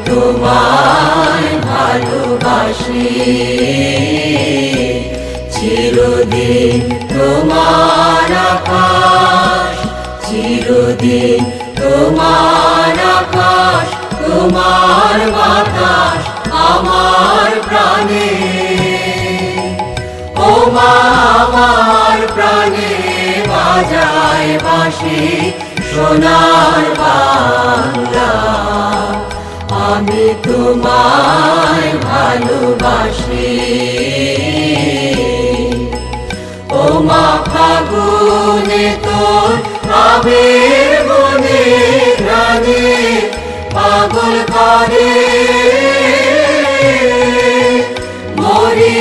তোমায় ভালোবাসি, চিরদিন তোমার আকাশ, চিরদিন তোমার আকাশ, তোমার বাতাস আমার প্রাণে। ও মা আমার প্রাণে বাজায় বাঁশি সোনার বাংলা, আমি তোমায় ভালোবাসি। ও মা ফাগুনে তোর আবির বনে ঘ্রাণে পাগল করে মরি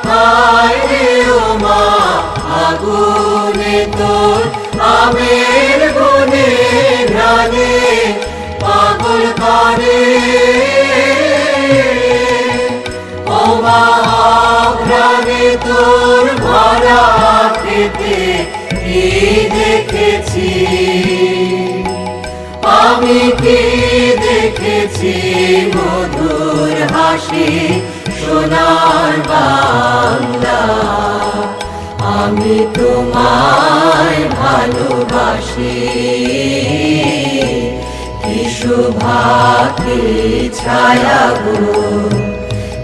হায় রে। ও মা ফাগুনে তোর আবির বনে ঘ্রাণে পাগল করে। ও মা ঘ্রাণে তোর ভরা খেতে কি দেখেছি, আমি কি দেখেছি মধুর হাসি সোনার বাংলা, আমি তোমায় ভালোবাসি। কি শোভা কি ছায়া গো,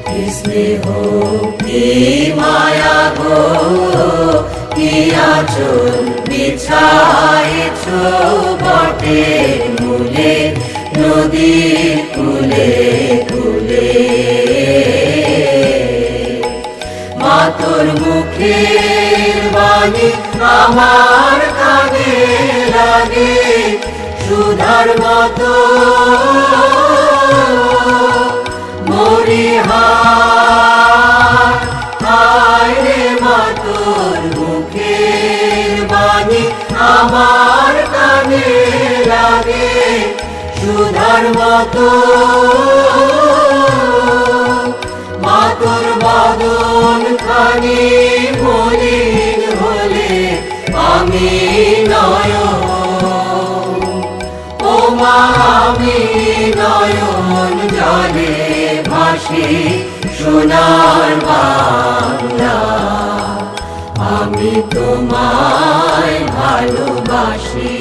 কি স্নেহ কি মায়া গো, কি আঁচল বিছায়েছ বটের মূলে নদীর কূলে কূলে। মা তোর মুখের বাণী আমার কানে লাগে সুধার মতো, মরি হায় রে। মা তোর মুখের বাণী আমার কানে লাগে সুধার মতো, মা তোর বদন খানি মলিন হলে আমি নয়ন, ও মা আমি নয়ন জলে ভাসি সোনার বাংলা, আমি তোমায় ভালোবাসি।